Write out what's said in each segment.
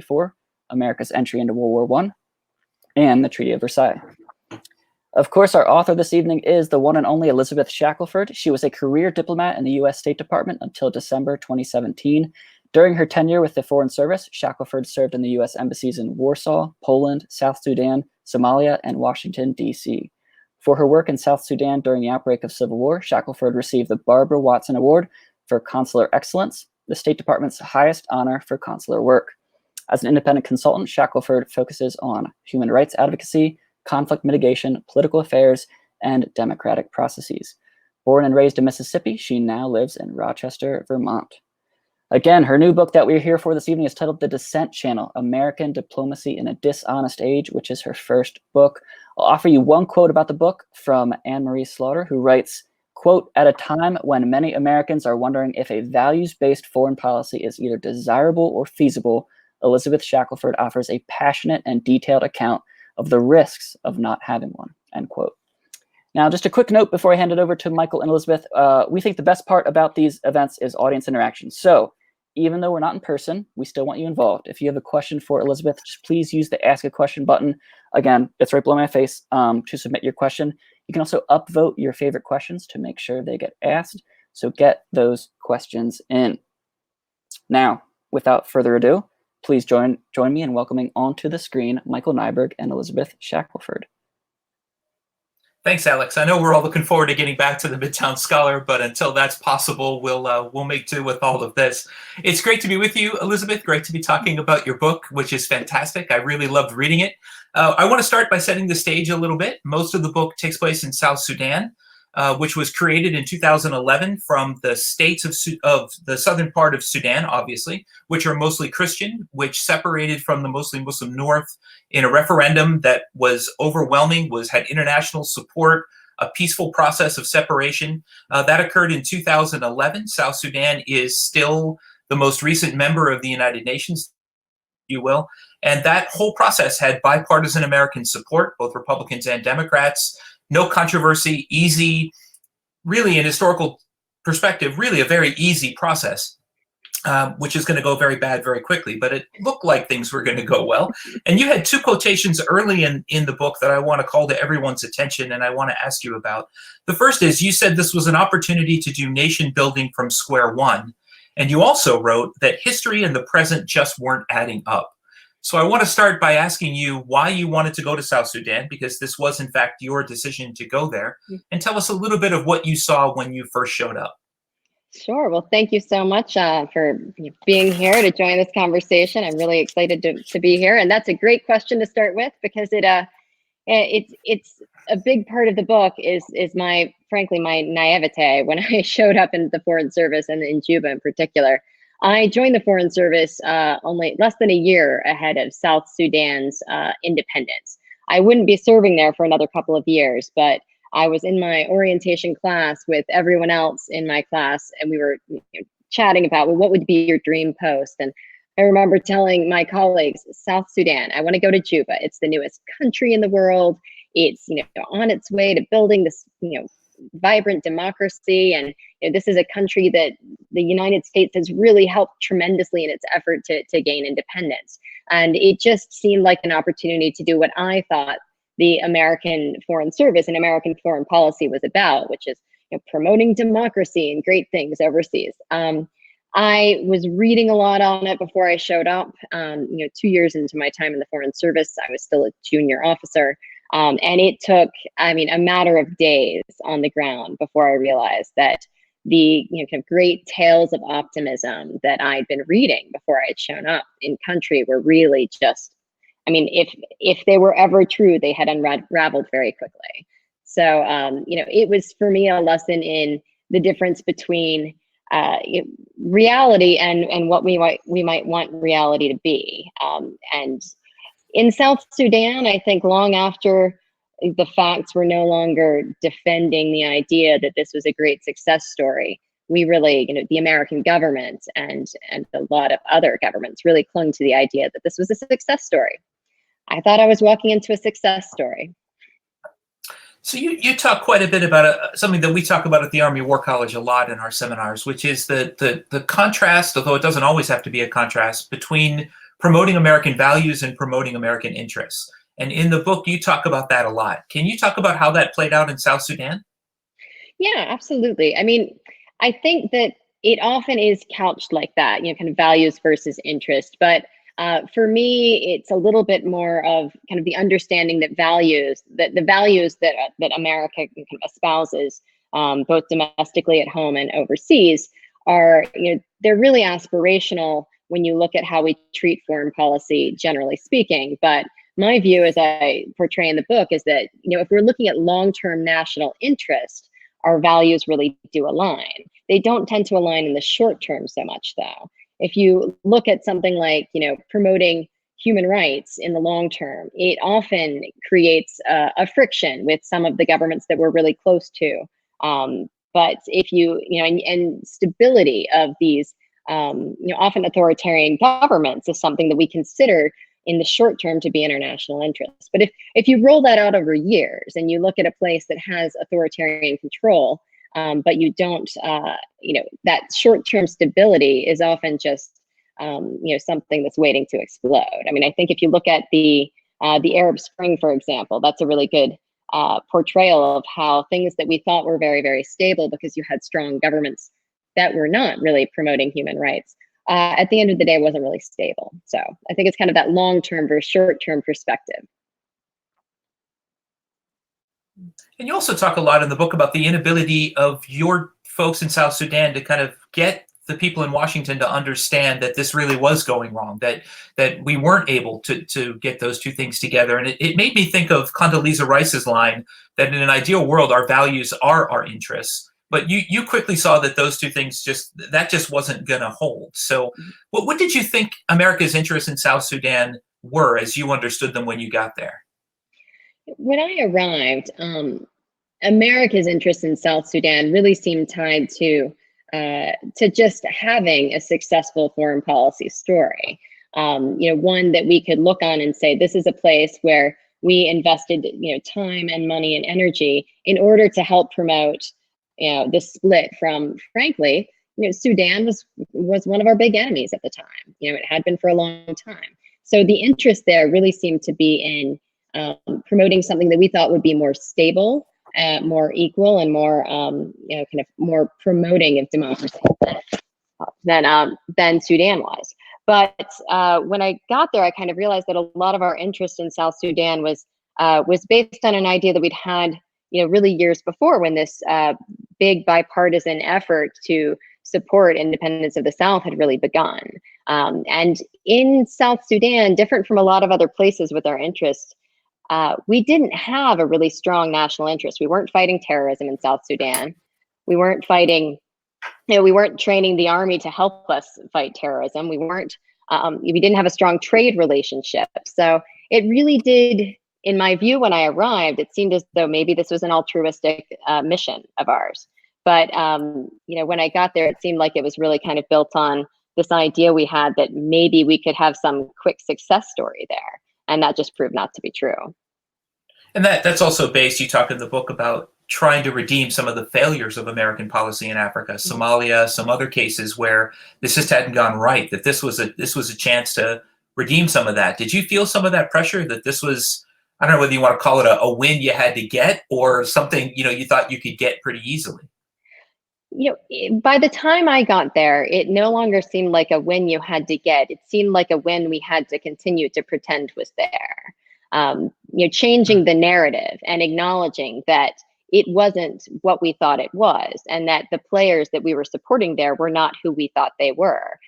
1944, America's entry into World War I, and the Treaty of Versailles. Of course, our author this evening is the one and only Elizabeth Shackelford. She was a career diplomat in the U.S. State Department until December 2017. During her tenure with the Foreign Service, Shackelford served in the U.S. embassies in Warsaw, Poland, South Sudan, Somalia, and Washington, D.C. For her work in South Sudan during the outbreak of civil war, Shackelford received the Barbara Watson Award for Consular Excellence, the State Department's highest honor for consular work. As an independent consultant, Shackelford focuses on human rights advocacy, conflict mitigation, political affairs, and democratic processes. Born and raised in Mississippi, she now lives in Rochester, Vermont. Again, her new book that we're here for this evening is titled The Dissent Channel, American Diplomacy in a Dishonest Age, which is her first book. I'll offer you one quote about the book from Anne-Marie Slaughter, who writes, quote, "At a time when many Americans are wondering if a values-based foreign policy is either desirable or feasible, Elizabeth Shackelford offers a passionate and detailed account of the risks of not having one," end quote. Now, just a quick note before I hand it over to Michael and Elizabeth. We think the best part about these events is audience interaction. So even though we're not in person, we still want you involved. If you have a question for Elizabeth, just please use the Ask a Question button. Again, it's right below my face to submit your question. You can also upvote your favorite questions to make sure they get asked. So get those questions in. Now, without further ado, please join me in welcoming onto the screen Michael Neiberg and Elizabeth Shackelford. Thanks, Alex. I know we're all looking forward to getting back to the Midtown Scholar, but until that's possible, we'll make do with all of this. It's great to be with you, Elizabeth. Great to be talking about your book, which is fantastic. I really loved reading it. I want to start by setting the stage a little bit. Most of the book takes place in South Sudan, which was created in 2011 from the states of the southern part of Sudan, obviously, which are mostly Christian, which separated from the mostly Muslim north in a referendum that was overwhelming, had international support, a peaceful process of separation. That occurred in 2011. South Sudan is still the most recent member of the United Nations, if you will. And that whole process had bipartisan American support, both Republicans and Democrats. No controversy, easy, really in historical perspective, really a very easy process, which is going to go very bad very quickly, but it looked like things were going to go well. And you had two quotations early in the book that I want to call to everyone's attention and I want to ask you about. The first is you said this was an opportunity to do nation building from square one. And you also wrote that history and the present just weren't adding up. So I want to start by asking you why you wanted to go to South Sudan, because this was, in fact, your decision to go there. And tell us a little bit of what you saw when you first showed up. Sure. Well, thank you so much for being here to join this conversation. I'm really excited to be here. And that's a great question to start with, because it's a big part of the book is frankly, my naivete when I showed up in the Foreign Service and in Juba in particular. I joined the Foreign Service only less than a year ahead of South Sudan's independence. I wouldn't be serving there for another couple of years, but I was in my orientation class with everyone else in my class, and we were chatting about, well, what would be your dream post? And I remember telling my colleagues, South Sudan, I want to go to Juba. It's the newest country in the world. It's on its way to building this vibrant democracy, and this is a country that the United States has really helped tremendously in its effort to gain independence. And it just seemed like an opportunity to do what I thought the American Foreign Service and American foreign policy was about, which is promoting democracy and great things overseas. I was reading a lot on it before I showed up. 2 years into my time in the Foreign Service, I was still a junior officer. And it took, a matter of days on the ground before I realized that the kind of great tales of optimism that I'd been reading before I had shown up in country were really just, if they were ever true, they had unraveled very quickly. So, it was for me a lesson in the difference between reality and what we might want reality to be. And in South Sudan, I think long after the facts were no longer defending the idea that this was a great success story, we really, the American government and a lot of other governments really clung to the idea that this was a success story. I thought I was walking into a success story. So you talk quite a bit about something that we talk about at the Army War College a lot in our seminars, which is the contrast, although it doesn't always have to be a contrast, between promoting American values and promoting American interests. And in the book, you talk about that a lot. Can you talk about how that played out in South Sudan? Yeah, absolutely. I mean, I think that it often is couched like that, kind of values versus interest. But for me, it's a little bit more of kind of the understanding that the values that America kind of espouses, both domestically at home and overseas, are, they're really aspirational when you look at how we treat foreign policy, generally speaking. But my view, as I portray in the book, is that, if we're looking at long-term national interest, our values really do align. They don't tend to align in the short term so much, though. If you look at something like, promoting human rights in the long term, it often creates a friction with some of the governments that we're really close to. But if and stability of these, often authoritarian governments is something that we consider in the short term to be international interests. But if you roll that out over years and you look at a place that has authoritarian control, but you don't, that short-term stability is often just, something that's waiting to explode. I mean, I think if you look at the Arab Spring, for example, that's a really good portrayal of how things that we thought were very, very stable because you had strong governments that were not really promoting human rights, at the end of the day, wasn't really stable. So I think it's kind of that long-term versus short-term perspective. And you also talk a lot in the book about the inability of your folks in South Sudan to kind of get the people in Washington to understand that this really was going wrong, that we weren't able to get those two things together. And it made me think of Condoleezza Rice's line that in an ideal world, our values are our interests. But you quickly saw that those two things just wasn't going to hold. So what did you think America's interests in South Sudan were as you understood them when you got there? When I arrived, America's interest in South Sudan really seemed tied to just having a successful foreign policy story. One that we could look on and say, this is a place where we invested, time and money and energy in order to help promote the split from, frankly, Sudan was one of our big enemies at the time. It had been for a long time. So the interest there really seemed to be in promoting something that we thought would be more stable, more equal, and more, kind of more promoting of democracy than Sudan was. But when I got there, I kind of realized that a lot of our interest in South Sudan was based on an idea that we'd had, really years before, when this big bipartisan effort to support independence of the South had really begun. And in South Sudan, different from a lot of other places with our interests, we didn't have a really strong national interest. We weren't fighting terrorism in South Sudan. We weren't fighting, we weren't training the army to help us fight terrorism. We didn't have a strong trade relationship. So it really did, in my view, when I arrived, it seemed as though maybe this was an altruistic mission of ours. But when I got there, it seemed like it was really kind of built on this idea we had that maybe we could have some quick success story there. And that just proved not to be true. And that's also based, you talk in the book about trying to redeem some of the failures of American policy in Africa, Somalia, some other cases where this just hadn't gone right, that this was a chance to redeem some of that. Did you feel some of that pressure, that this was, I don't know whether you want to call it a win you had to get, or something, you thought you could get pretty easily? By the time I got there, it no longer seemed like a win you had to get. It seemed like a win we had to continue to pretend was there. Changing the narrative and acknowledging that it wasn't what we thought it was, and that the players that we were supporting there were not who we thought they were.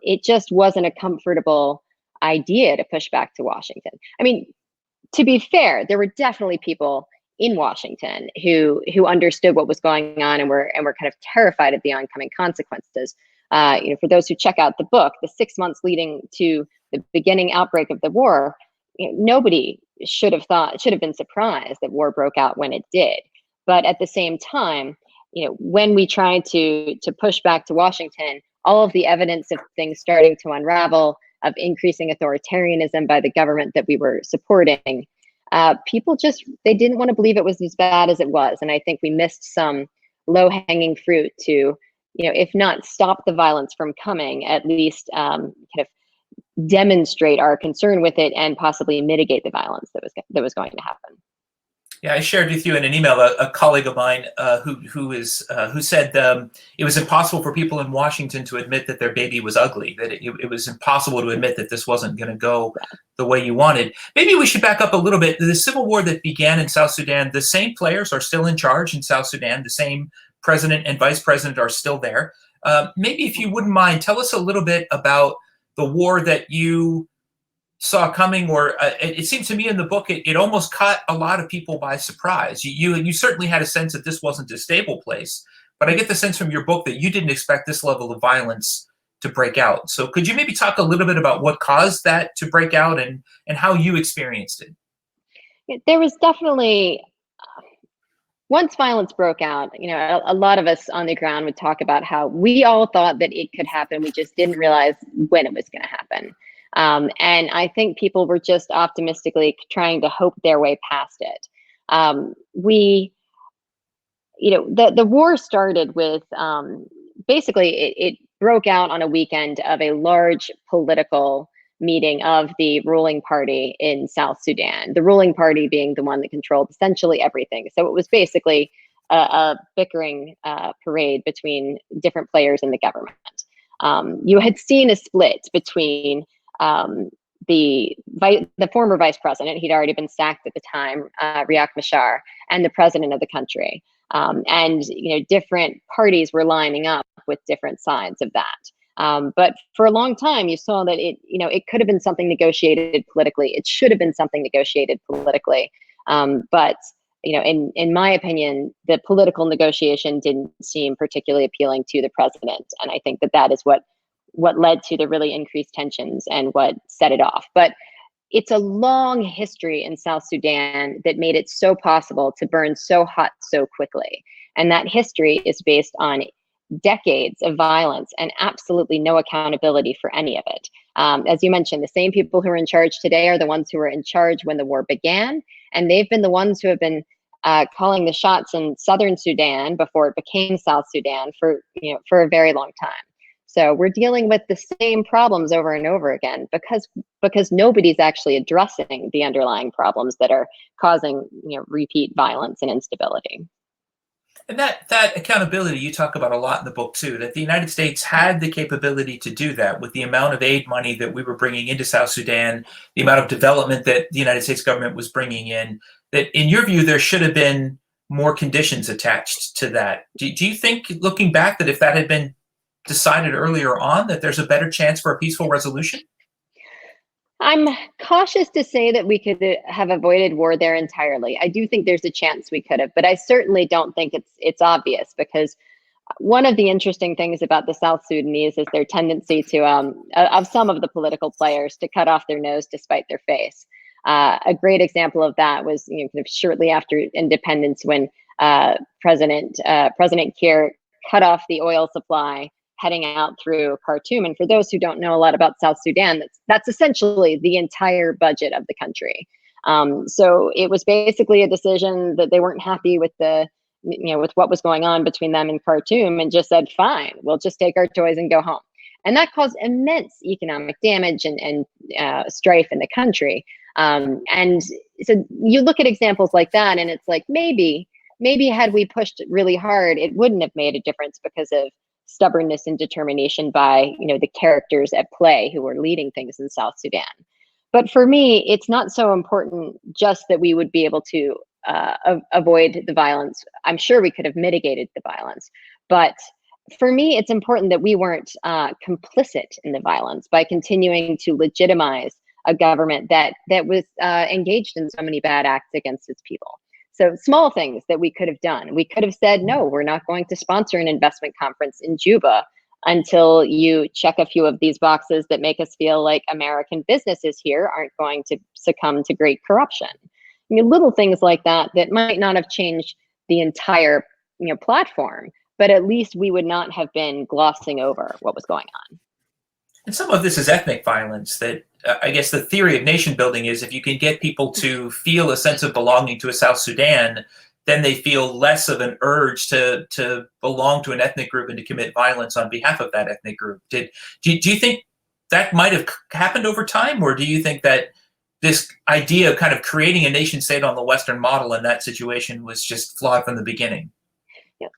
It just wasn't a comfortable idea to push back to Washington. I mean, to be fair, there were definitely people in Washington who understood what was going on and were kind of terrified of the oncoming consequences. For those who check out the book, the 6 months leading to the beginning outbreak of the war, nobody should have been surprised that war broke out when it did. But at the same time, when we tried to push back to Washington, all of the evidence of things starting to unravel, of increasing authoritarianism by the government that we were supporting, people they didn't want to believe it was as bad as it was. And I think we missed some low-hanging fruit to, if not stop the violence from coming, at least kind of demonstrate our concern with it and possibly mitigate the violence that was going to happen. Yeah, I shared with you in an email a colleague of mine who said it was impossible for people in Washington to admit that their baby was ugly, that it was impossible to admit that this wasn't going to go the way you wanted. Maybe we should back up a little bit. The civil war that began in South Sudan, the same players are still in charge in South Sudan. The same president and vice president are still there. Maybe if you wouldn't mind, tell us a little bit about the war that you saw coming, or it seemed to me in the book it almost caught a lot of people by surprise. You certainly had a sense that this wasn't a stable place, but I get the sense from your book that you didn't expect this level of violence to break out. So could you maybe talk a little bit about what caused that to break out and how you experienced it? There was definitely, once violence broke out, a lot of us on the ground would talk about how we all thought that it could happen. We just didn't realize when it was going to happen. And I think people were just optimistically trying to hope their way past it. The war started with, basically it broke out on a weekend of a large political meeting of the ruling party in South Sudan, the ruling party being the one that controlled essentially everything. So it was basically a bickering parade between different players in the government. You had seen a split between the former vice president, he'd already been sacked at the time, Riek Machar, and the president of the country. And different parties were lining up with different sides of that. But for a long time, you saw that it could have been something negotiated politically. It should have been something negotiated politically. But in my opinion, the political negotiation didn't seem particularly appealing to the president, and I think that is what led to the really increased tensions and what set it off. But it's a long history in South Sudan that made it so possible to burn so hot so quickly. And that history is based on decades of violence and absolutely no accountability for any of it. As you mentioned, the same people who are in charge today are the ones who were in charge when the war began. And they've been the ones who have been calling the shots in Southern Sudan before it became South Sudan for a very long time. So we're dealing with the same problems over and over again because nobody's actually addressing the underlying problems that are causing repeat violence and instability. And that accountability you talk about a lot in the book too, that the United States had the capability to do that with the amount of aid money that we were bringing into South Sudan, the amount of development that the United States government was bringing in, that in your view, there should have been more conditions attached to that. Do you think, looking back, that if that had been decided earlier on, that there's a better chance for a peaceful resolution? I'm cautious to say that we could have avoided war there entirely. I do think there's a chance we could have, but I certainly don't think it's obvious, because one of the interesting things about the South Sudanese is their tendency to, of some of the political players, to cut off their nose to spite their face. A great example of that was kind of shortly after independence, when President Kiir cut off the oil supply heading out through Khartoum. And for those who don't know a lot about South Sudan, that's essentially the entire budget of the country. So it was basically a decision that they weren't happy with with what was going on between them and Khartoum, and just said, fine, we'll just take our toys and go home. And that caused immense economic damage and strife in the country. And so you look at examples like that, and it's like, maybe had we pushed really hard, it wouldn't have made a difference because of stubbornness and determination by the characters at play who were leading things in South Sudan. But for me, it's not so important just that we would be able to avoid the violence. I'm sure we could have mitigated the violence, but for me, it's important that we weren't complicit in the violence by continuing to legitimize a government that was engaged in so many bad acts against its people. So small things that we could have done. We could have said, no, we're not going to sponsor an investment conference in Juba until you check a few of these boxes that make us feel like American businesses here aren't going to succumb to great corruption. Little things like that might not have changed the entire platform, but at least we would not have been glossing over what was going on. And some of this is ethnic violence. That I guess the theory of nation building is if you can get people to feel a sense of belonging to a South Sudan, then they feel less of an urge to belong to an ethnic group and to commit violence on behalf of that ethnic group. Do you think that might have happened over time, or do you think that this idea of kind of creating a nation state on the Western model in that situation was just flawed from the beginning?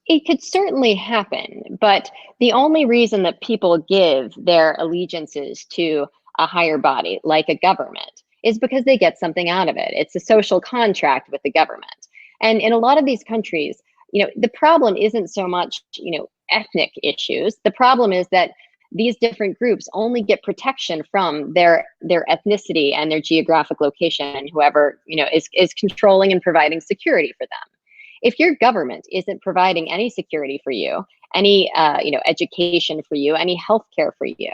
It could certainly happen, but the only reason that people give their allegiances to a higher body, like a government, is because they get something out of it. It's a social contract with the government. And in a lot of these countries, the problem isn't so much, ethnic issues. The problem is that these different groups only get protection from their ethnicity and their geographic location, and whoever, is controlling and providing security for them. If your government isn't providing any security for you, any education for you, any healthcare for you,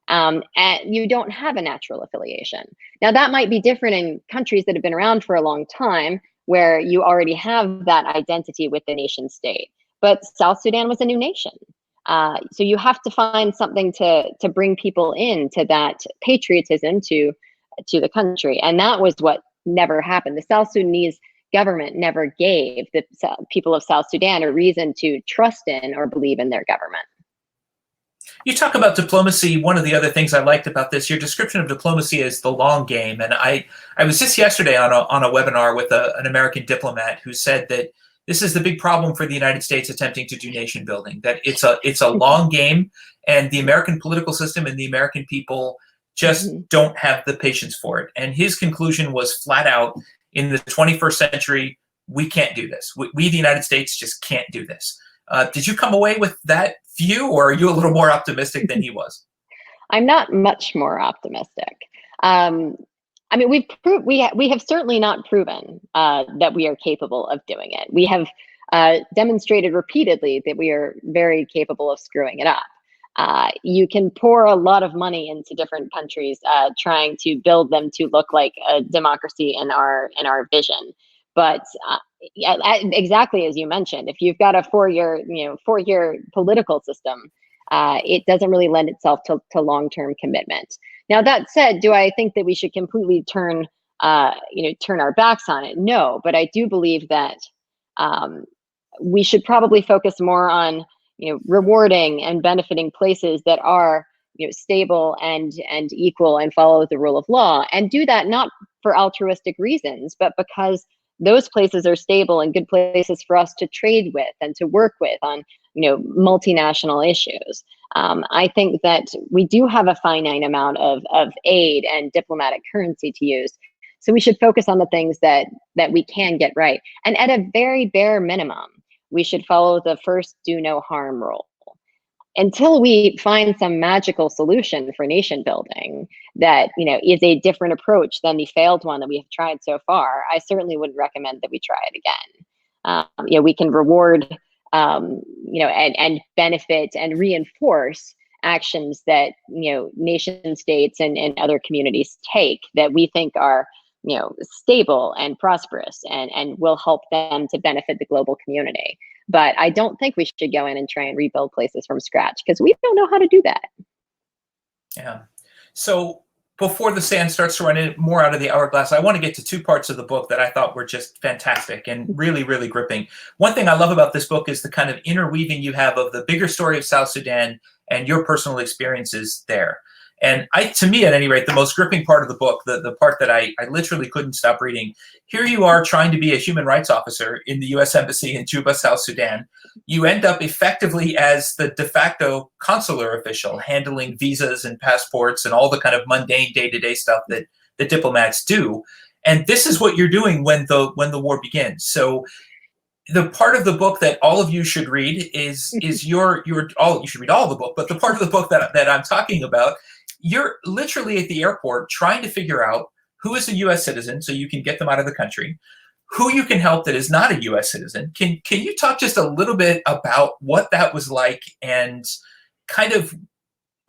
and you don't have a natural affiliation. Now, that might be different in countries that have been around for a long time, where you already have that identity with the nation state. But South Sudan was a new nation. So you have to find something to bring people into that patriotism to the country. And that was what never happened. The South Sudanese government never gave the people of South Sudan a reason to trust in or believe in their government. You talk about diplomacy. One of the other things I liked about this, your description of diplomacy is the long game. And I was just yesterday on a webinar with an American diplomat who said that this is the big problem for the United States attempting to do nation building, that it's a long game, and the American political system and the American people just don't have the patience for it. And his conclusion was flat out, in the 21st century, we can't do this. We the United States, just can't do this. Did you come away with that view, or are you a little more optimistic than he was? I'm not much more optimistic. We have certainly not proven that we are capable of doing it. We have demonstrated repeatedly that we are very capable of screwing it up. You can pour a lot of money into different countries, trying to build them to look like a democracy in our vision. But exactly as you mentioned, if you've got a four-year political system, it doesn't really lend itself to long-term commitment. Now, that said, do I think that we should completely turn our backs on it? No, but I do believe that we should probably focus more on rewarding and benefiting places that are stable and equal and follow the rule of law, and do that not for altruistic reasons, but because those places are stable and good places for us to trade with and to work with on multinational issues. I think that we do have a finite amount of aid and diplomatic currency to use, so we should focus on the things that we can get right. And at a very bare minimum, we should follow the first do no harm rule. Until we find some magical solution for nation building that is a different approach than the failed one that we have tried so far, I certainly would recommend that we try it again. We can reward and benefit and reinforce actions that nation states and other communities take that we think are stable and prosperous and will help them to benefit the global community. But I don't think we should go in and try and rebuild places from scratch, because we don't know how to do that. Yeah. So before the sand starts to run more out of the hourglass, I want to get to two parts of the book that I thought were just fantastic and really, really gripping. One thing I love about this book is the kind of interweaving you have of the bigger story of South Sudan and your personal experiences there. And to me, at any rate, the most gripping part of the book, the part that I literally couldn't stop reading, here you are trying to be a human rights officer in the U.S. Embassy in Juba, South Sudan. You end up effectively as the de facto consular official, handling visas and passports and all the kind of mundane day-to-day stuff that the diplomats do. And this is what you're doing when the war begins. So the part of the book that all of you should read is you should read all the book, but the part of the book that I'm talking about, you're literally at the airport trying to figure out who is a U.S. citizen so you can get them out of the country, who you can help that is not a U.S. citizen. Can you talk just a little bit about what that was like, and kind of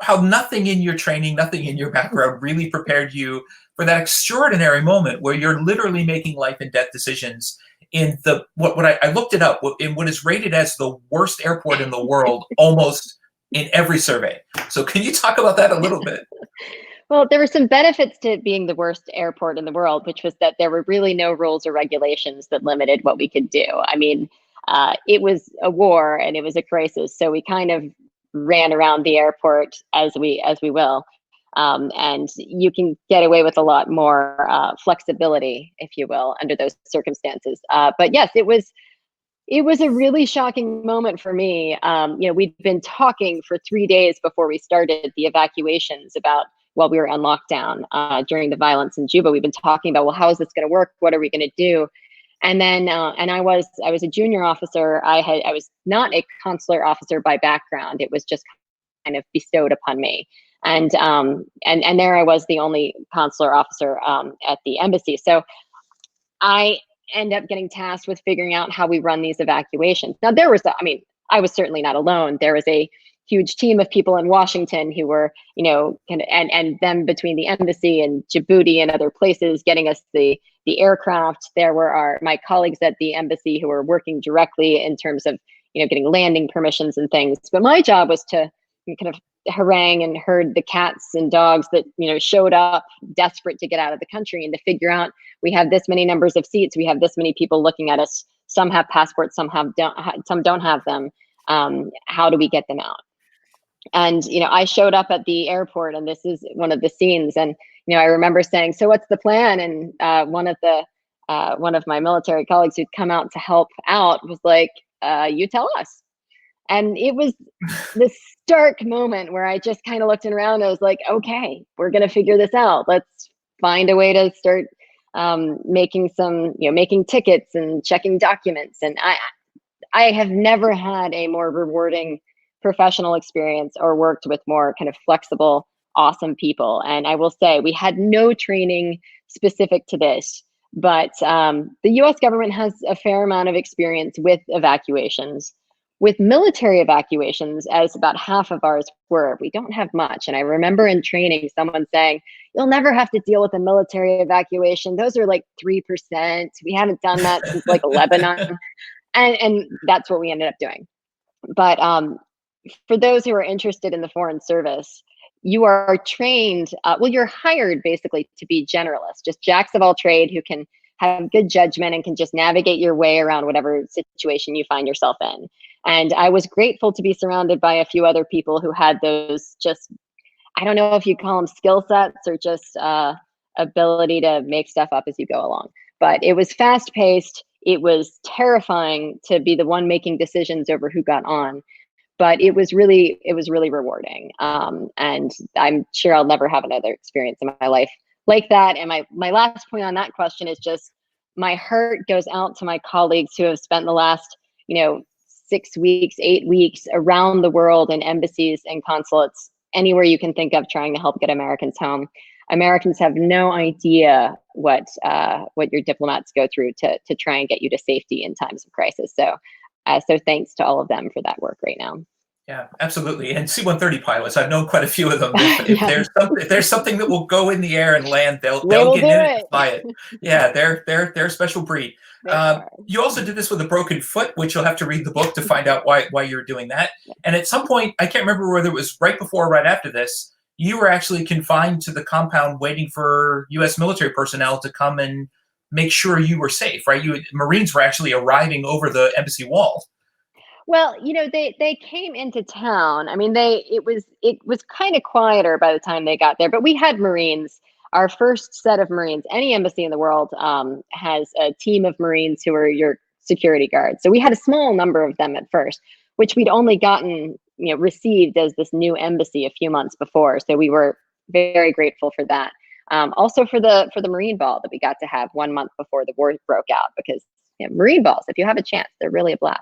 how nothing in your training, nothing in your background really prepared you for that extraordinary moment where you're literally making life and death decisions in I looked it up, in what is rated as the worst airport in the world, almost in every survey. So can you talk about that a little bit? Well, there were some benefits to being the worst airport in the world, which was that there were really no rules or regulations that limited what we could do. I mean, it was a war and it was a crisis, so we kind of ran around the airport as we will. And you can get away with a lot more flexibility, if you will, under those circumstances. But yes, it was a really shocking moment for me. We'd been talking for 3 days before we started the evacuations about, while we were on lockdown during the violence in Juba. We've been talking about, well, how is this going to work? What are we going to do? And then, and I was a junior officer. I was not a consular officer by background. It was just kind of bestowed upon me. And there I was, the only consular officer at the embassy. So I end up getting tasked with figuring out how we run these evacuations. Now I was certainly not alone. There was a huge team of people in Washington who were, and them between the embassy and Djibouti and other places getting us the aircraft. There were my colleagues at the embassy who were working directly in terms of, getting landing permissions and things. But my job was to kind of harangue and herd the cats and dogs that, showed up desperate to get out of the country, and to figure out, we have this many numbers of seats, we have this many people looking at us, some have passports, some don't have them. How do we get them out? And, I showed up at the airport, and this is one of the scenes. And, I remember saying, so what's the plan? And one of my military colleagues who'd come out to help out was like, you tell us. And it was this stark moment where I just kind of looked around. I was like, okay, we're going to figure this out. Let's find a way to start making tickets and checking documents. And I have never had a more rewarding professional experience or worked with more kind of flexible, awesome people. And I will say, we had no training specific to this, but the US government has a fair amount of experience with evacuations. With military evacuations, as about half of ours were, we don't have much. And I remember in training someone saying, you'll never have to deal with a military evacuation. Those are like 3%. We haven't done that since like Lebanon. And that's what we ended up doing. But for those who are interested in the Foreign Service, you are trained, you're hired basically to be generalists, just jacks of all trade who can have good judgment and can just navigate your way around whatever situation you find yourself in. And I was grateful to be surrounded by a few other people who had those just, I don't know if you call them skill sets or just ability to make stuff up as you go along. But it was fast paced. It was terrifying to be the one making decisions over who got on. But it was really rewarding. And I'm sure I'll never have another experience in my life like that. And my last point on that question is just, my heart goes out to my colleagues who have spent the last, 6 weeks, 8 weeks around the world in embassies and consulates, anywhere you can think of, trying to help get Americans home. Americans have no idea what your diplomats go through to try and get you to safety in times of crisis. So thanks to all of them for that work right now. Yeah, absolutely. And C-130 pilots, I've known quite a few of them. If there's something that will go in the air and land, they'll get in it and fly it. Yeah, they're a special breed. You also did this with a broken foot, which you'll have to read the book to find out why you're doing that. And at some point, I can't remember whether it was right before or right after this, you were actually confined to the compound waiting for U.S. military personnel to come and make sure you were safe, right? Marines were actually arriving over the embassy wall. Well, they came into town. I mean, it was kind of quieter by the time they got there, but we had Marines. Our first set of Marines, any embassy in the world has a team of Marines who are your security guards. So we had a small number of them at first, which we'd only gotten, received as this new embassy a few months before. So we were very grateful for that. Also for the Marine Ball that we got to have 1 month before the war broke out, because Marine balls, if you have a chance, they're really a blast.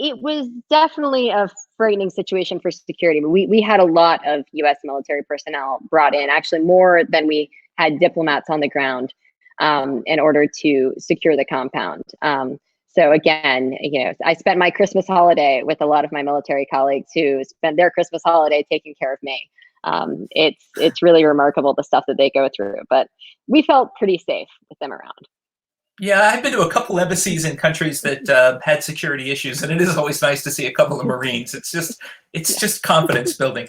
It was definitely a frightening situation for security. We had a lot of U.S. military personnel brought in, actually more than we had diplomats on the ground in order to secure the compound. So again, I spent my Christmas holiday with a lot of my military colleagues who spent their Christmas holiday taking care of me. It's really remarkable, the stuff that they go through, but we felt pretty safe with them around. Yeah, I've been to a couple embassies in countries that had security issues, and it is always nice to see a couple of Marines. It's just confidence building.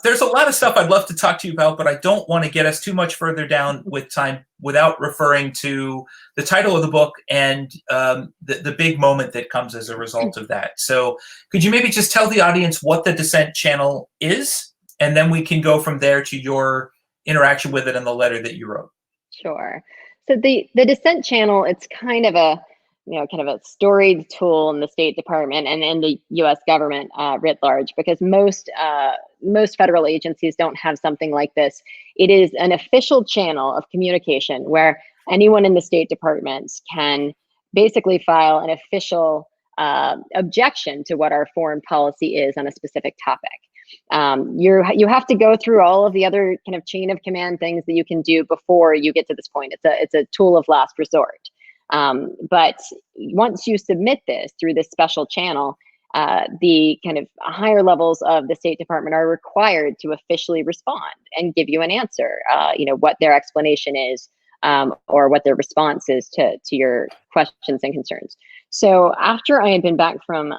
There's a lot of stuff I'd love to talk to you about, but I don't want to get us too much further down with time without referring to the title of the book and the big moment that comes as a result of that. So could you maybe just tell the audience what the Dissent Channel is, and then we can go from there to your interaction with it and the letter that you wrote? Sure. So the Dissent Channel, it's kind of a kind of a storied tool in the State Department and in the U.S. government writ large, because most federal agencies don't have something like this. It is an official channel of communication where anyone in the State Department can basically file an official objection to what our foreign policy is on a specific topic. You have to go through all of the other kind of chain of command things that you can do before you get to this point. It's a tool of last resort. But once you submit this through this special channel, the kind of higher levels of the State Department are required to officially respond and give you an answer, what their explanation is, or what their response is to your questions and concerns. So after I had been back from,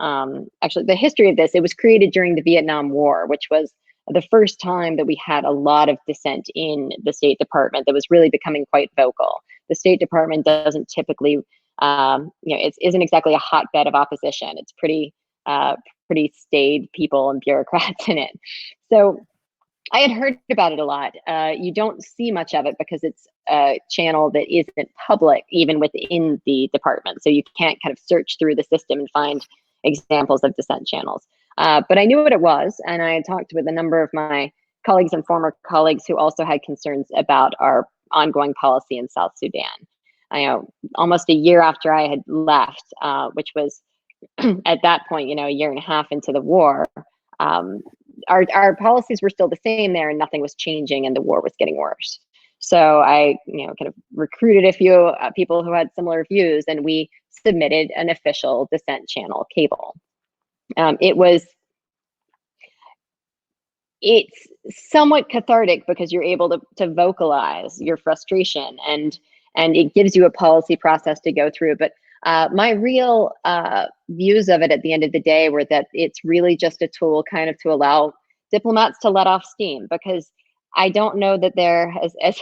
actually the history of this, it was created during the Vietnam War, which was the first time that we had a lot of dissent in the State Department that was really becoming quite vocal. The State Department doesn't typically, it isn't exactly a hotbed of opposition. It's pretty staid people and bureaucrats in it. So I had heard about it a lot. You don't see much of it because it's a channel that isn't public, even within the department. So you can't kind of search through the system and find examples of dissent channels. But I knew what it was, and I had talked with a number of my colleagues and former colleagues who also had concerns about our ongoing policy in South Sudan. I know almost a year after I had left, which was at that point, a year and a half into the war, our policies were still the same there, and nothing was changing, and the war was getting worse. So I, kind of recruited a few people who had similar views, and we submitted an official Dissent Channel cable. It's somewhat cathartic because you're able to vocalize your frustration, and it gives you a policy process to go through. But my real views of it at the end of the day were that it's really just a tool kind of to allow diplomats to let off steam, because I don't know that there, as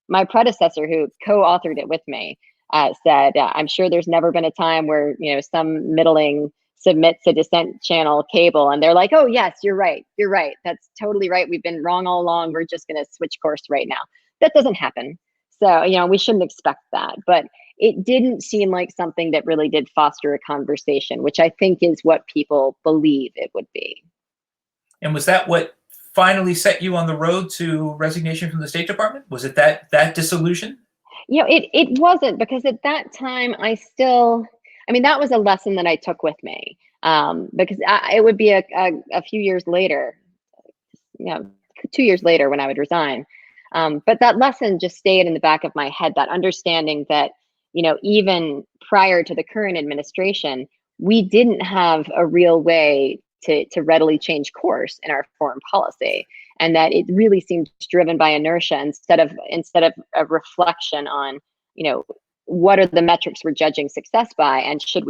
my predecessor who co-authored it with me said, I'm sure there's never been a time where, some middling submits a Dissent Channel cable and they're like, oh yes, you're right, that's totally right, we've been wrong all along, we're just going to switch course right now. That doesn't happen. So, we shouldn't expect that. But it didn't seem like something that really did foster a conversation, which I think is what people believe it would be. And was that what finally set you on the road to resignation from the State Department? Was it that dissolution? It wasn't, because at that time that was a lesson that I took with me, because it would be a few years later, 2 years later when I would resign. But that lesson just stayed in the back of my head, that understanding that, even prior to the current administration, we didn't have a real way to readily change course in our foreign policy, and that it really seemed driven by inertia instead of a reflection on, what are the metrics we're judging success by, and should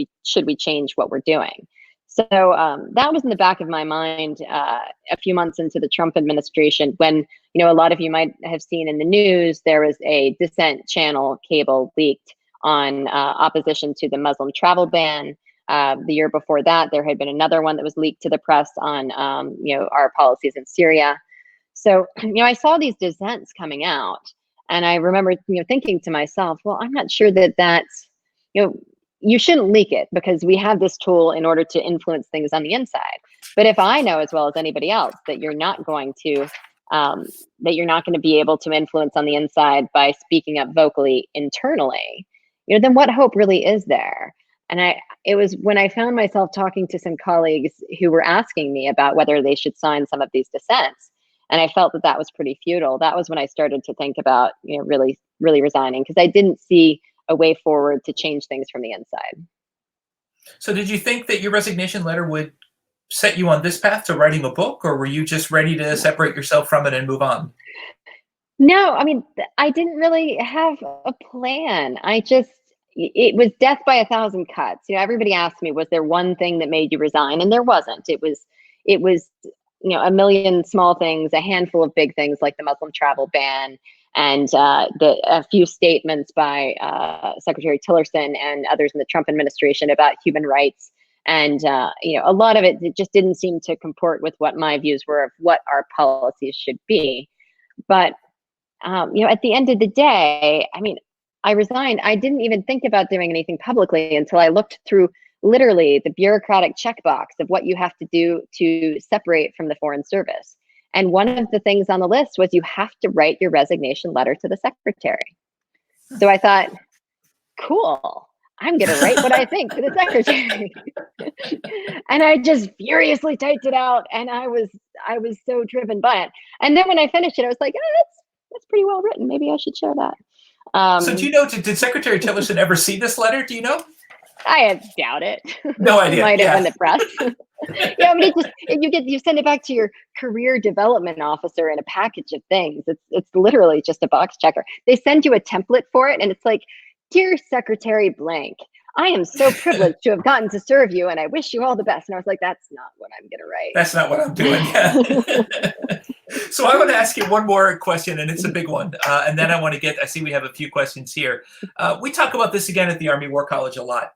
we change what we're doing. So that was in the back of my mind a few months into the Trump administration, when, a lot of you might have seen in the news, there was a Dissent Channel cable leaked on opposition to the Muslim travel ban. The year before that, there had been another one that was leaked to the press on, our policies in Syria. So, I saw these dissents coming out, and I remember, thinking to myself, well, I'm not sure that that's, you shouldn't leak it, because we have this tool in order to influence things on the inside. But if I know as well as anybody else that you're not going to be able to influence on the inside by speaking up vocally internally, then what hope really is there? And it was when I found myself talking to some colleagues who were asking me about whether they should sign some of these dissents, and I felt that was pretty futile. That was when I started to think about, really resigning, because I didn't see a way forward to change things from the inside. So did you think that your resignation letter would set you on this path to writing a book, or were you just ready to separate yourself from it and move on? No, I didn't really have a plan. It was death by a thousand cuts. Everybody asked me, was there one thing that made you resign? And there wasn't. It was a million small things, a handful of big things like the Muslim travel ban, and a few statements by Secretary Tillerson and others in the Trump administration about human rights. And a lot of it just didn't seem to comport with what my views were of what our policies should be. But at the end of the day, I mean, I resigned. I didn't even think about doing anything publicly until I looked through literally the bureaucratic checkbox of what you have to do to separate from the Foreign Service. And one of the things on the list was you have to write your resignation letter to the secretary. So I thought, cool, I'm going to write what I think to the secretary. And I just furiously typed it out, and I was so driven by it. And then when I finished it, I was like, oh, that's pretty well written. Maybe I should share that. So do you know, did Secretary Tillerson ever see this letter? Do you know? I doubt it. No idea. Might have in the press. Yeah, I mean, you send it back to your career development officer in a package of things. It's literally just a box checker. They send you a template for it, and it's like, dear Secretary blank, I am so privileged to have gotten to serve you, and I wish you all the best. And I was like, that's not what I'm gonna write. That's not what I'm doing. Yeah. So I want to ask you one more question, and it's a big one. And then I see we have a few questions here. We talk about this again at the Army War College a lot.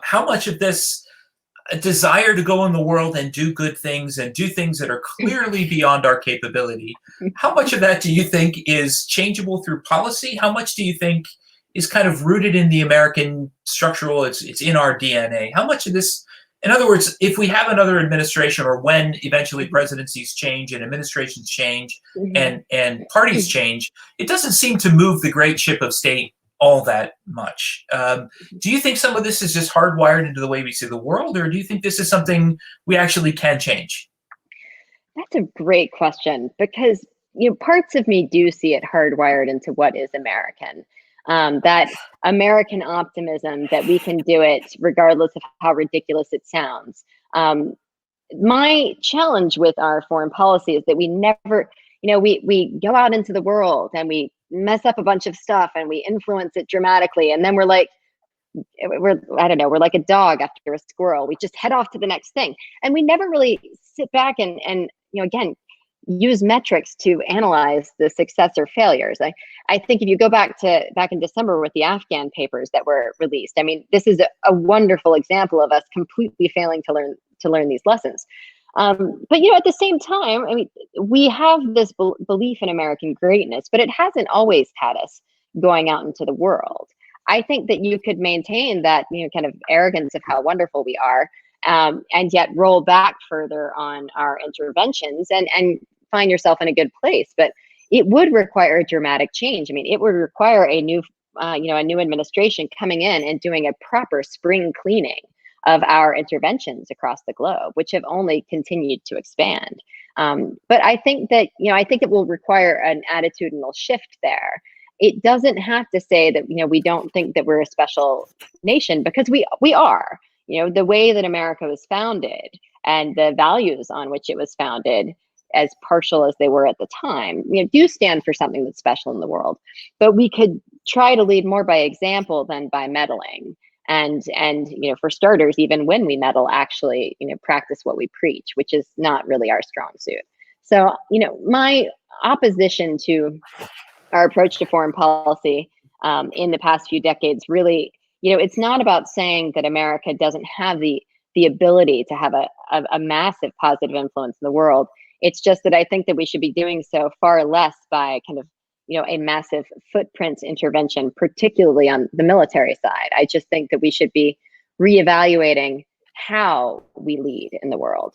How much of this desire to go in the world and do good things and do things that are clearly beyond our capability, how much of that do you think is changeable through policy? How much do you think is kind of rooted in the American structural, it's in our DNA? How much of this, in other words, if we have another administration, or when eventually presidencies change and administrations change and parties change, it doesn't seem to move the great ship of state all that much. Do you think some of this is just hardwired into the way we see the world, or do you think this is something we actually can change? That's a great question, because parts of me do see it hardwired into what is American. That American optimism that we can do it regardless of how ridiculous it sounds. My challenge with our foreign policy is that we never, we go out into the world and we mess up a bunch of stuff and we influence it dramatically. And then we're like a dog after a squirrel. We just head off to the next thing. And we never really sit back and again, use metrics to analyze the success or failures. I think if you go back in December with the Afghan papers that were released, I mean, this is a wonderful example of us completely failing to learn these lessons. But at the same time, I mean, we have this belief in American greatness, but it hasn't always had us going out into the world. I think that you could maintain that kind of arrogance of how wonderful we are, and yet roll back further on our interventions and find yourself in a good place. But it would require a dramatic change. I mean, it would require a new administration coming in and doing a proper spring cleaning of our interventions across the globe, which have only continued to expand. But I think that, I think it will require an attitudinal shift there. It doesn't have to say that, we don't think that we're a special nation, because we are. The way that America was founded and the values on which it was founded, as partial as they were at the time, do stand for something that's special in the world. But we could try to lead more by example than by meddling. And for starters, even when we meddle, actually, practice what we preach, which is not really our strong suit. So, my opposition to our approach to foreign policy in the past few decades, really, it's not about saying that America doesn't have the ability to have a massive positive influence in the world. It's just that I think that we should be doing so far less by kind of, a massive footprint intervention, particularly on the military side. I just think that we should be reevaluating how we lead in the world.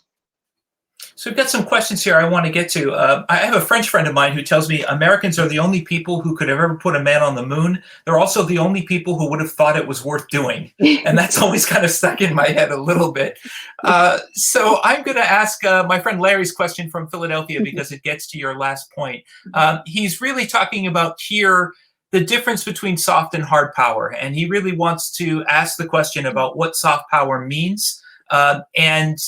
So we've got some questions here I want to get to. I have a French friend of mine who tells me Americans are the only people who could have ever put a man on the moon. They're also the only people who would have thought it was worth doing. And that's always kind of stuck in my head a little bit. So I'm going to ask my friend Larry's question from Philadelphia, because it gets to your last point. He's really talking about here the difference between soft and hard power. And he really wants to ask the question about what soft power means, and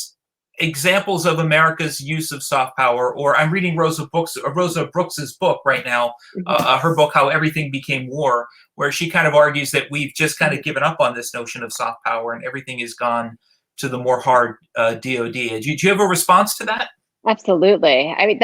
examples of America's use of soft power. Or I'm reading Rosa Brooks's book right now, her book, How Everything Became War, where she kind of argues that we've just kind of given up on this notion of soft power and everything has gone to the more hard DOD. Do you have a response to that? Absolutely. I mean,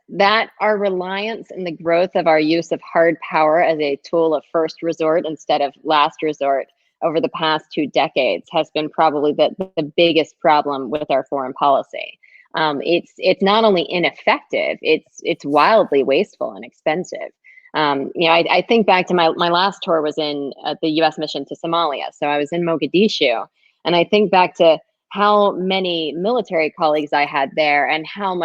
that our reliance and the growth of our use of hard power as a tool of first resort instead of last resort over the past 2 decades has been probably the biggest problem with our foreign policy. It's not only ineffective, it's wildly wasteful and expensive. I think back to my last tour was in the U.S. mission to Somalia. So I was in Mogadishu, and I think back to how many military colleagues I had there and how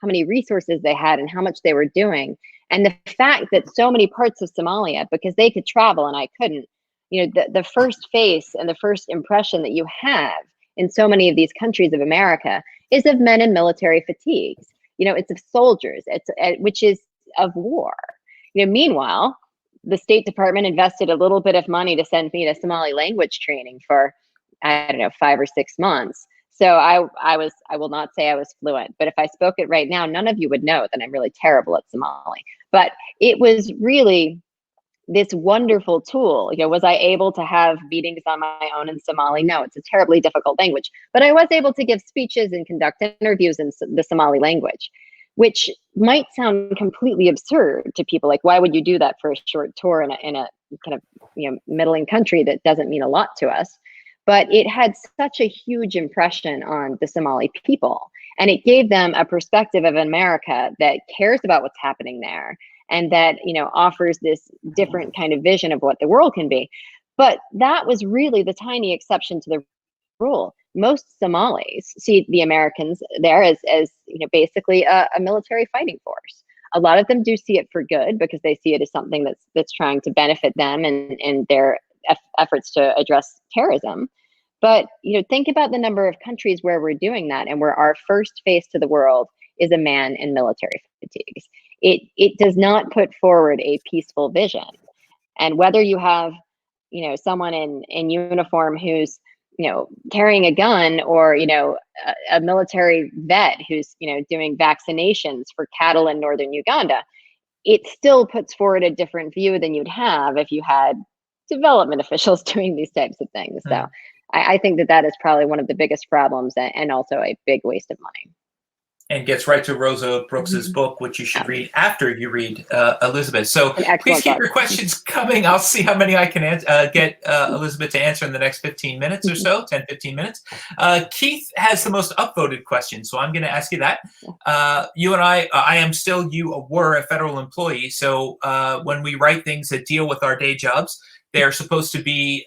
many resources they had and how much they were doing. And the fact that so many parts of Somalia, because they could travel and I couldn't, the first face and the first impression that you have in so many of these countries of America is of men in military fatigues. It's of soldiers, which is of war. Meanwhile, the State Department invested a little bit of money to send me to Somali language training for, I don't know, 5 or 6 months. So I will not say I was fluent, but if I spoke it right now, none of you would know that I'm really terrible at Somali. But it was really this wonderful tool. Was I able to have meetings on my own in Somali? No, it's a terribly difficult language, but I was able to give speeches and conduct interviews in the Somali language, which might sound completely absurd to people. Like, why would you do that for a short tour in a kind of middling country that doesn't mean a lot to us? But it had such a huge impression on the Somali people, and it gave them a perspective of America that cares about what's happening there, and that offers this different kind of vision of what the world can be. But that was really the tiny exception to the rule. Most Somalis see the Americans there as basically a military fighting force. A lot of them do see it for good because they see it as something that's trying to benefit them and their efforts to address terrorism. But think about the number of countries where we're doing that and where our first face to the world is a man in military fatigues. It does not put forward a peaceful vision. And whether you have someone in uniform who's carrying a gun, or a military vet who's doing vaccinations for cattle in northern Uganda, it still puts forward a different view than you'd have if you had development officials doing these types of things. So I think that is probably one of the biggest problems, and also a big waste of money. And gets right to Rosa Brooks's book, which you should read after you read Elizabeth. So please keep your questions coming. I'll see how many I can get Elizabeth to answer in the next 15 minutes or so, 10, 15 minutes. Keith has the most upvoted question, so I'm going to ask you that. You and you were a federal employee, so when we write things that deal with our day jobs, they are supposed to be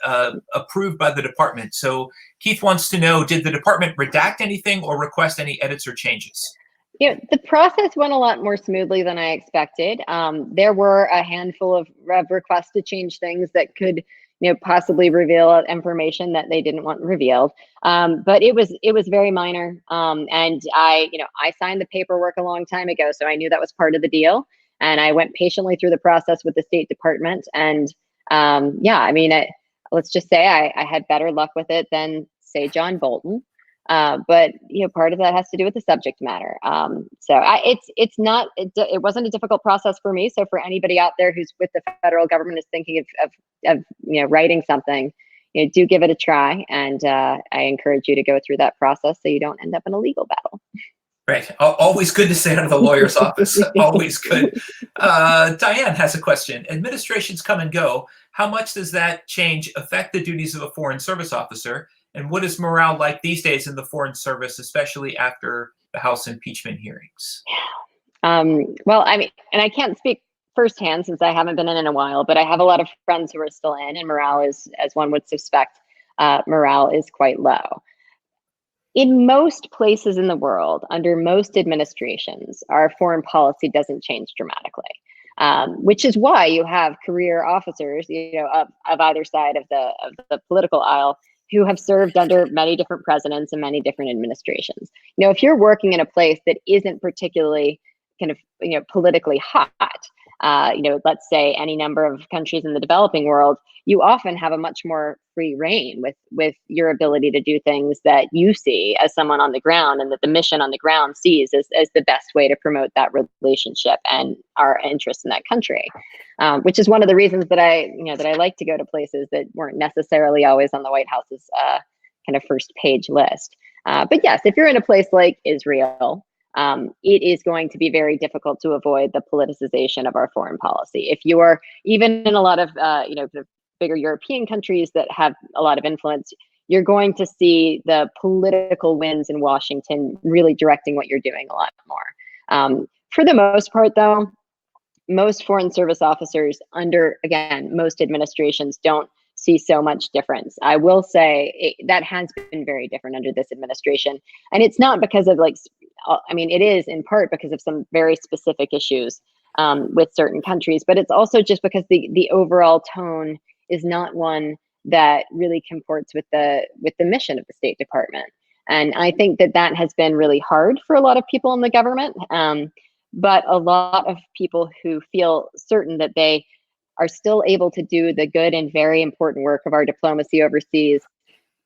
approved by the department. So Keith wants to know, did the department redact anything or request any edits or changes? The process went a lot more smoothly than I expected. There were a handful of requests to change things that could possibly reveal information that they didn't want revealed. But it was very minor. And I signed the paperwork a long time ago, so I knew that was part of the deal. And I went patiently through the process with the State Department. And let's just say I had better luck with it than, say, John Bolton. But part of that has to do with the subject matter. It wasn't a difficult process for me. So for anybody out there who's with the federal government is thinking of writing something, do give it a try. And I encourage you to go through that process so you don't end up in a legal battle. Right. Always good to stay out of the lawyer's office. Always good. Diane has a question. Administrations come and go. How much does that change affect the duties of a foreign service officer? And what is morale like these days in the Foreign Service, especially after the House impeachment hearings? Well, and I can't speak firsthand since I haven't been in a while, but I have a lot of friends who are still in, and morale is, as one would suspect, morale is quite low. In most places in the world, under most administrations, our foreign policy doesn't change dramatically, which is why you have career officers, of either side of the political aisle, who have served under many different presidents and many different administrations. If you're working in a place that isn't particularly kind of politically hot, let's say any number of countries in the developing world, you often have a much more free reign with your ability to do things that you see as someone on the ground, and that the mission on the ground sees as the best way to promote that relationship and our interest in that country. Which is one of the reasons that I like to go to places that weren't necessarily always on the White House's kind of first page list. But yes, if you're in a place like Israel, it is going to be very difficult to avoid the politicization of our foreign policy. If you are even in a lot of the bigger European countries that have a lot of influence, you're going to see the political winds in Washington really directing what you're doing a lot more. For the most part, though, most foreign service officers under, again, most administrations don't see so much difference. I will say that has been very different under this administration. And it's not because of it is in part because of some very specific issues with certain countries, but it's also just because the overall tone is not one that really comports with the mission of the State Department. And I think that has been really hard for a lot of people in the government. But a lot of people who feel certain that they are still able to do the good and very important work of our diplomacy overseas,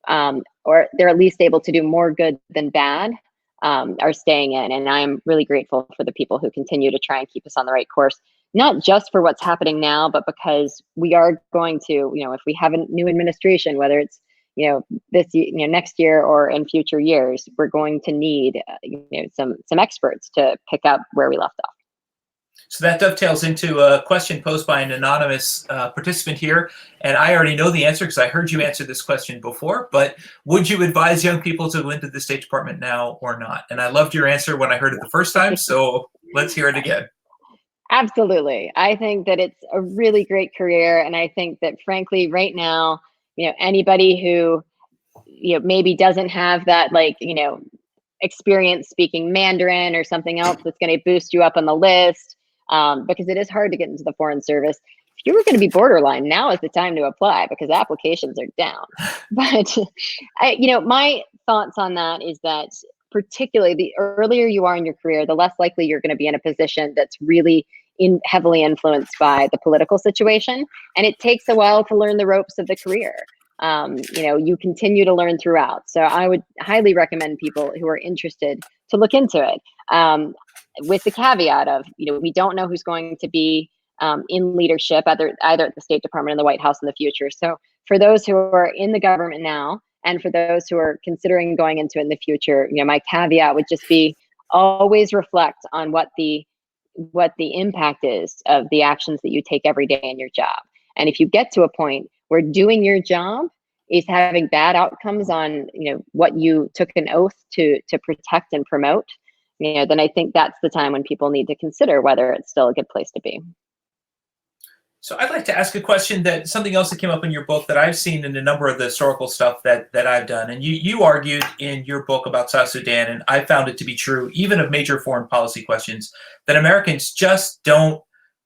or they're at least able to do more good than bad, are staying in. And I'm really grateful for the people who continue to try and keep us on the right course, not just for what's happening now, but because we are going to, if we have a new administration, whether it's next year or in future years, we're going to need some experts to pick up where we left off. So that dovetails into a question posed by an anonymous participant here, and I already know the answer because I heard you answer this question before, but would you advise young people to go into the State Department now or not? And I loved your answer when I heard it the first time, so let's hear it again. Absolutely. I think that it's a really great career, and I think that frankly right now, anybody who maybe doesn't have that experience speaking Mandarin or something else that's going to boost you up on the list, because it is hard to get into the Foreign Service. If you were going to be borderline, now is the time to apply because applications are down. But my thoughts on that is that particularly the earlier you are in your career, the less likely you're going to be in a position that's really heavily influenced by the political situation. And it takes a while to learn the ropes of the career. You continue to learn throughout. So I would highly recommend people who are interested to look into it, with the caveat of, we don't know who's going to be in leadership, either at the State Department and the White House in the future. So for those who are in the government now, and for those who are considering going into it in the future, my caveat would just be always reflect on what the impact is of the actions that you take every day in your job. And if you get to a point where doing your job is having bad outcomes on, what you took an oath to protect and promote, then I think that's the time when people need to consider whether it's still a good place to be. So I'd like to ask a question something else that came up in your book that I've seen in a number of the historical stuff that I've done. And you argued in your book about South Sudan, and I found it to be true, even of major foreign policy questions, that Americans just don't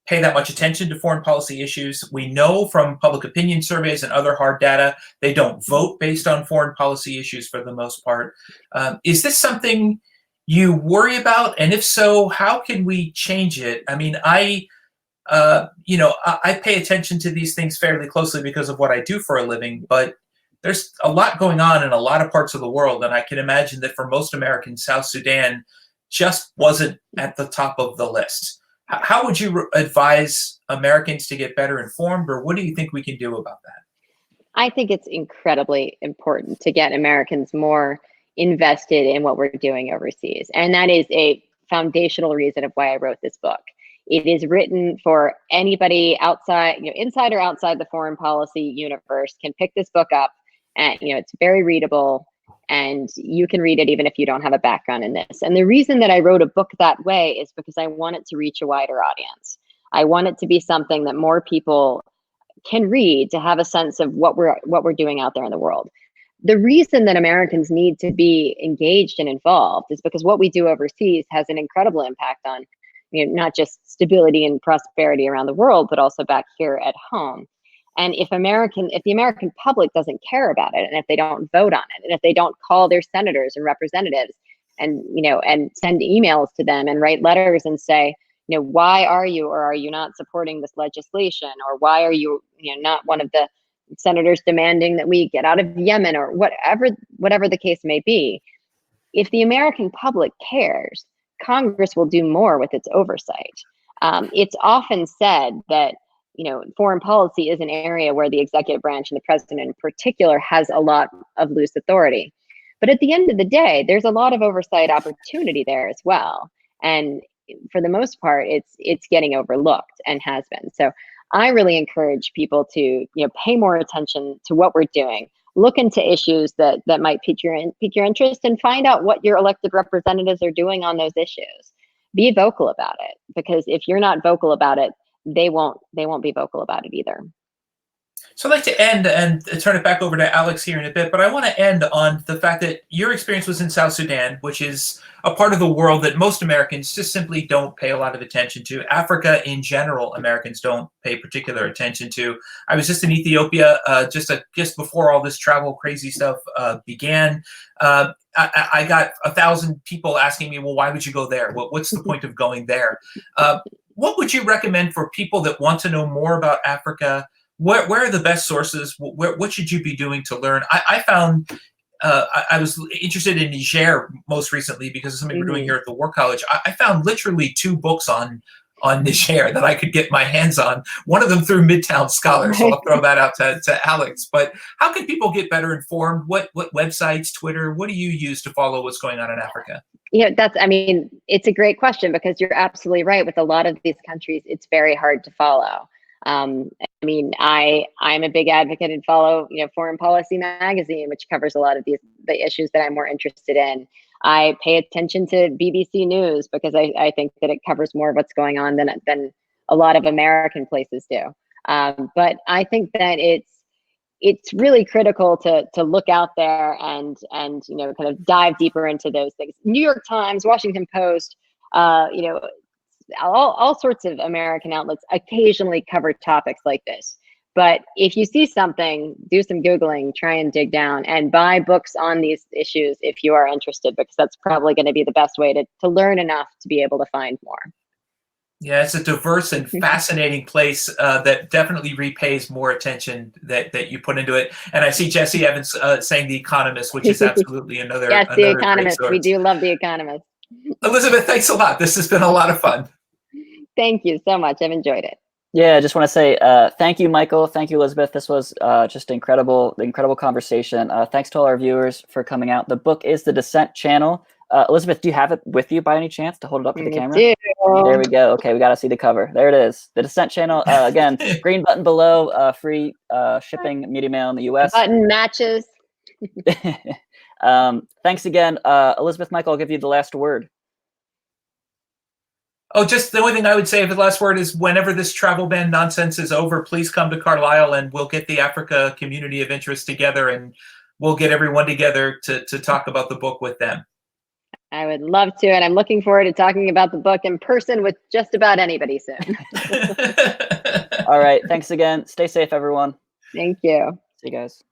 pay that much attention to foreign policy issues. We know from public opinion surveys and other hard data, they don't vote based on foreign policy issues for the most part. Is this something you worry about? And if so, how can we change it? I mean, I pay attention to these things fairly closely because of what I do for a living, but there's a lot going on in a lot of parts of the world. And I can imagine that for most Americans, South Sudan just wasn't at the top of the list. How would you advise Americans to get better informed, or what do you think we can do about that? I think it's incredibly important to get Americans more invested in what we're doing overseas. And that is a foundational reason of why I wrote this book. It is written for anybody outside, inside or outside the foreign policy universe can pick this book up, and it's very readable, and you can read it even if you don't have a background in this. And the reason that I wrote a book that way is because I want it to reach a wider audience. I want it to be something that more people can read to have a sense of what we're doing out there in the world. The reason that Americans need to be engaged and involved is because what we do overseas has an incredible impact on not just stability and prosperity around the world, but also back here at home. And if the American public doesn't care about it, and if they don't vote on it, and if they don't call their senators and representatives and send emails to them and write letters and say, why are you or are you not supporting this legislation? Or why are you, not one of the senators demanding that we get out of Yemen, or whatever the case may be? If the American public cares, Congress will do more with its oversight. It's often said that foreign policy is an area where the executive branch and the president in particular has a lot of loose authority. But at the end of the day, there's a lot of oversight opportunity there as well. And for the most part, it's getting overlooked and has been. So I really encourage people to pay more attention to what we're doing. Look into issues that might pique your interest, and find out what your elected representatives are doing on those issues. Be vocal about it, because if you're not vocal about it, they won't be vocal about it either. So I'd like to end and turn it back over to Alex here in a bit, but I want to end on the fact that your experience was in South Sudan, which is a part of the world that most Americans just simply don't pay a lot of attention to. Africa in general, Americans don't pay particular attention to. I was just in Ethiopia just before all this travel crazy stuff began. I got 1,000 people asking me, well, why would you go there? What's the point of going there? What would you recommend for people that want to know more about Africa? Where are the best sources? What should you be doing to learn? I found I was interested in Niger most recently because of something we're doing here at the War College. I found literally 2 books on Niger that I could get my hands on. One of them through Midtown Scholar, so I'll throw that out to Alex. But how can people get better informed? What websites, Twitter, what do you use to follow what's going on in Africa? It's a great question, because you're absolutely right. With a lot of these countries, it's very hard to follow. I'm a big advocate and follow, Foreign Policy Magazine, which covers a lot of the issues that I'm more interested in. I pay attention to BBC News because I think that it covers more of what's going on than a lot of American places do. But I think that it's really critical to look out there and kind of dive deeper into those things. New York Times, Washington Post, all sorts of American outlets occasionally cover topics like this. But if you see something, do some Googling, try and dig down, and buy books on these issues if you are interested, because that's probably going to be the best way to learn enough to be able to find more. Yeah, it's a diverse and fascinating place that definitely repays more attention that you put into it. And I see Jesse Evans saying The Economist, which is absolutely another. Yes, The Economist. We do love The Economist. Elizabeth, thanks a lot. This has been a lot of fun. Thank you so much. I've enjoyed it. Yeah, I just want to say thank you, Michael. Thank you, Elizabeth. This was just incredible conversation. Thanks to all our viewers for coming out. The book is The Dissent Channel. Elizabeth, do you have it with you by any chance to hold it up to the camera? There we go. Okay, we got to see the cover. There it is. The Dissent Channel. Again, green button below, free shipping, media mail in the US. Button matches. Thanks again. Elizabeth, Michael, I'll give you the last word. Oh, just the only thing I would say for the last word is whenever this travel ban nonsense is over, please come to Carlisle and we'll get the Africa community of interest together and we'll get everyone together to talk about the book with them. I would love to, and I'm looking forward to talking about the book in person with just about anybody soon. All right. Thanks again. Stay safe, everyone. Thank you. See you guys.